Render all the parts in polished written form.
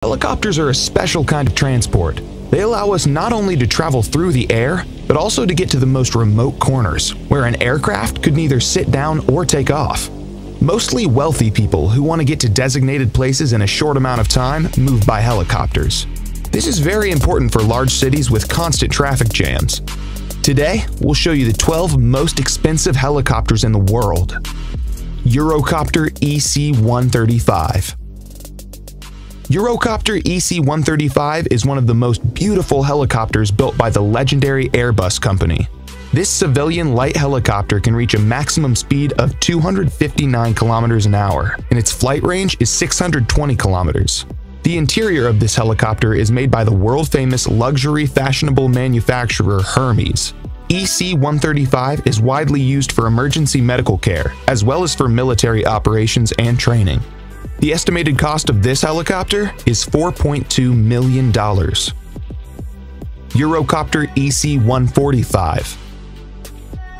Helicopters are a special kind of transport. They allow us not only to travel through the air, but also to get to the most remote corners, where an aircraft could neither sit down or take off. Mostly wealthy people who want to get to designated places in a short amount of time move by helicopters. This is very important for large cities with constant traffic jams. Today, we'll show you the 12 most expensive helicopters in the world. Eurocopter EC-135. Eurocopter EC-135 is one of the most beautiful helicopters built by the legendary Airbus company. This civilian light helicopter can reach a maximum speed of 259 kilometers an hour, and its flight range is 620 kilometers. The interior of this helicopter is made by the world-famous luxury fashionable manufacturer Hermes. EC-135 is widely used for emergency medical care, as well as for military operations and training. The estimated cost of this helicopter is $4.2 million. Eurocopter EC-145.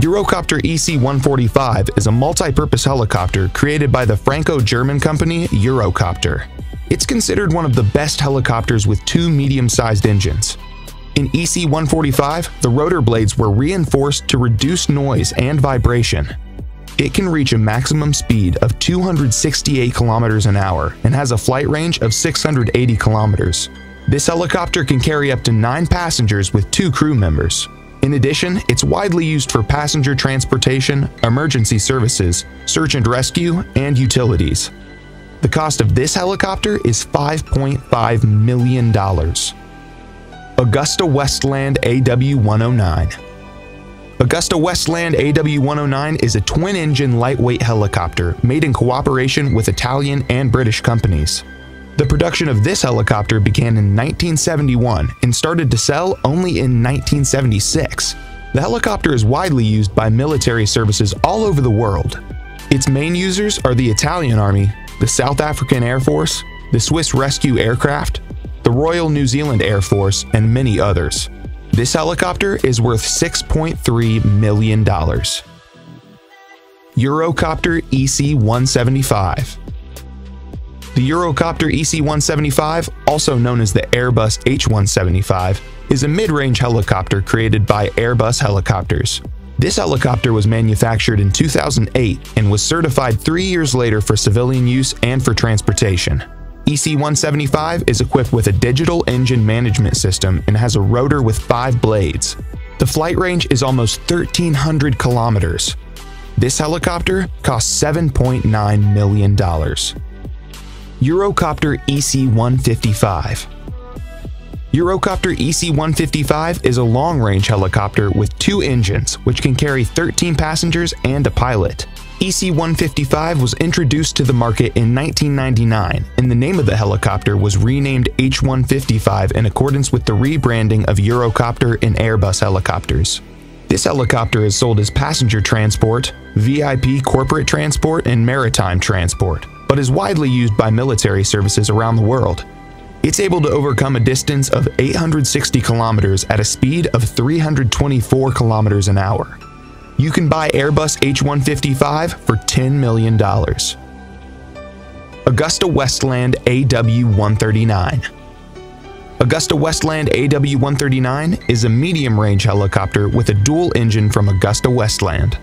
Eurocopter EC-145 is a multi-purpose helicopter created by the Franco-German company Eurocopter. It's considered one of the best helicopters with two medium-sized engines. In EC-145, the rotor blades were reinforced to reduce noise and vibration. It can reach a maximum speed of 268 kilometers an hour and has a flight range of 680 kilometers. This helicopter can carry up to 9 passengers with 2 crew members. In addition, it's widely used for passenger transportation, emergency services, search and rescue, and utilities. The cost of this helicopter is $5.5 million. AgustaWestland AW109. AgustaWestland AW109 is a twin-engine lightweight helicopter made in cooperation with Italian and British companies. The production of this helicopter began in 1971 and started to sell only in 1976. The helicopter is widely used by military services all over the world. Its main users are the Italian Army, the South African Air Force, the Swiss Rescue Aircraft, the Royal New Zealand Air Force, and many others. This helicopter is worth $6.3 million. Eurocopter EC-175. The Eurocopter EC-175, also known as the Airbus H-175, is a mid-range helicopter created by Airbus Helicopters. This helicopter was manufactured in 2008 and was certified 3 years later for civilian use and for transportation. EC-175 is equipped with a digital engine management system and has a rotor with 5 blades. The flight range is almost 1,300 kilometers. This helicopter costs $7.9 million. Eurocopter EC-155. Eurocopter EC-155 is a long-range helicopter with 2 engines, which can carry 13 passengers and a pilot. EC-155 was introduced to the market in 1999, and the name of the helicopter was renamed H-155 in accordance with the rebranding of Eurocopter and Airbus helicopters. This helicopter is sold as passenger transport, VIP corporate transport, and maritime transport, but is widely used by military services around the world. It's able to overcome a distance of 860 kilometers at a speed of 324 kilometers an hour. You can buy Airbus H-155 for $10 million. AgustaWestland AW139. AgustaWestland AW139 is a medium-range helicopter with a dual engine from AgustaWestland.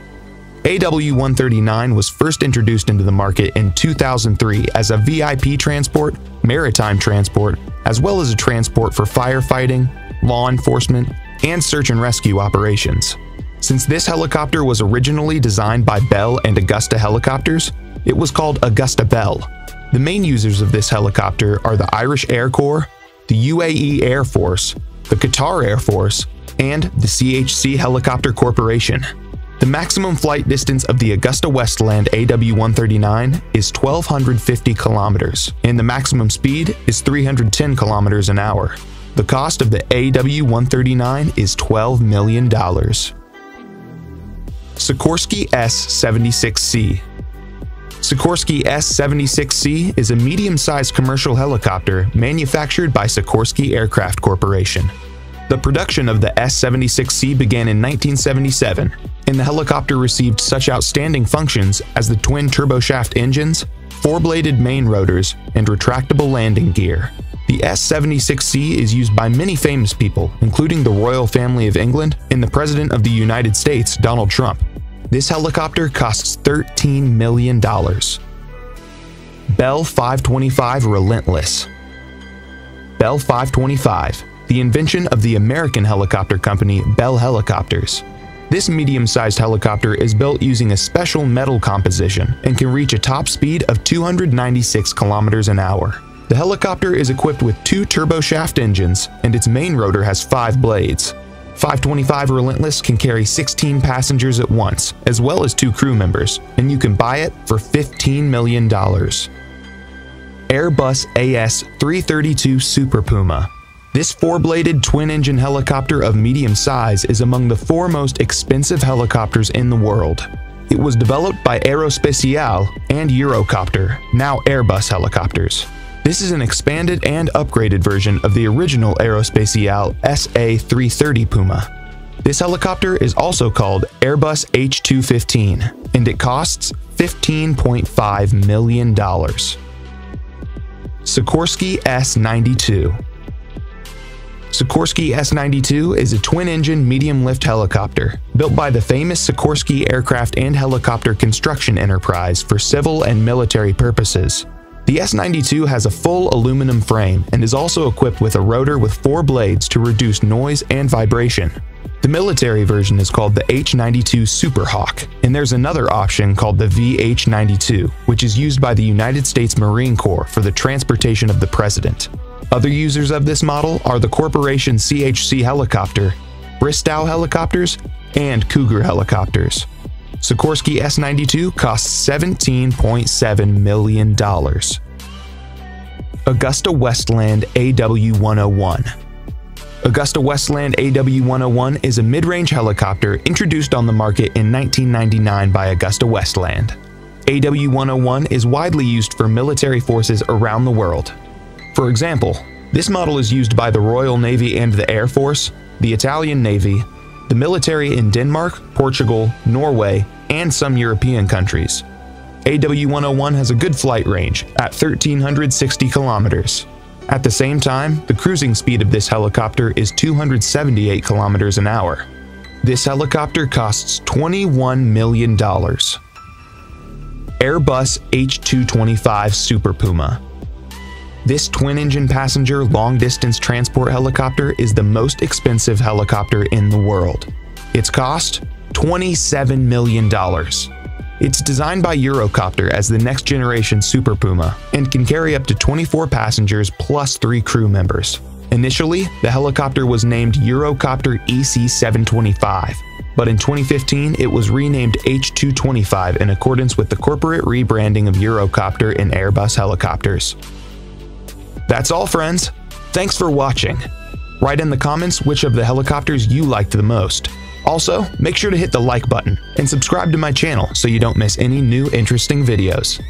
AW139 was first introduced into the market in 2003 as a VIP transport, maritime transport, as well as a transport for firefighting, law enforcement, and search and rescue operations. Since this helicopter was originally designed by Bell and Augusta Helicopters, it was called Augusta Bell. The main users of this helicopter are the Irish Air Corps, the UAE Air Force, the Qatar Air Force, and the CHC Helicopter Corporation. The maximum flight distance of the AgustaWestland AW139 is 1,250 kilometers, and the maximum speed is 310 kilometers an hour. The cost of the AW139 is $12 million. Sikorsky S-76C. Sikorsky S-76C is a medium-sized commercial helicopter manufactured by Sikorsky Aircraft Corporation. The production of the S-76C began in 1977, and the helicopter received such outstanding functions as the twin turboshaft engines, 4-bladed main rotors, and retractable landing gear. The S-76C is used by many famous people, including the royal family of England and the President of the United States, Donald Trump. This helicopter costs $13 million. Bell 525 Relentless. Bell 525, the invention of the American helicopter company Bell Helicopters. This medium-sized helicopter is built using a special metal composition and can reach a top speed of 296 kilometers an hour. The helicopter is equipped with 2 turboshaft engines, and its main rotor has 5 blades. 525 Relentless can carry 16 passengers at once, as well as 2 crew members, and you can buy it for $15 million. Airbus AS332 Super Puma. This 4-bladed twin-engine helicopter of medium size is among the 4 most expensive helicopters in the world. It was developed by Aerospatiale and Eurocopter, now Airbus helicopters. This is an expanded and upgraded version of the original Aerospatiale SA330 Puma. This helicopter is also called Airbus H215, and it costs $15.5 million. Sikorsky S-92. Sikorsky S-92 is a twin-engine medium-lift helicopter built by the famous Sikorsky Aircraft and Helicopter Construction Enterprise for civil and military purposes. The S-92 has a full aluminum frame and is also equipped with a rotor with 4 blades to reduce noise and vibration. The military version is called the H-92 Super Hawk, and there's another option called the VH-92, which is used by the United States Marine Corps for the transportation of the President. Other users of this model are the Corporation CHC Helicopter, Bristow Helicopters, and Cougar Helicopters. Sikorsky S-92 costs $17.7 million. Augusta Westland AW101. Augusta Westland AW101 is a mid-range helicopter introduced on the market in 1999 by Augusta Westland. AW101 is widely used for military forces around the world. For example, this model is used by the Royal Navy and the Air Force, the Italian Navy, the military in Denmark, Portugal, Norway, and some European countries. AW101 has a good flight range at 1,360 kilometers. At the same time, the cruising speed of this helicopter is 278 kilometers an hour. This helicopter costs $21 million. Airbus H225 Super Puma. This twin-engine passenger long-distance transport helicopter is the most expensive helicopter in the world. Its cost? $27 million. It's designed by Eurocopter as the next-generation Super Puma and can carry up to 24 passengers plus 3 crew members. Initially, the helicopter was named Eurocopter EC725, but in 2015 it was renamed H225 in accordance with the corporate rebranding of Eurocopter and Airbus helicopters. That's all, friends. Thanks for watching. Write in the comments which of the helicopters you liked the most. Also, make sure to hit the like button and subscribe to my channel so you don't miss any new interesting videos.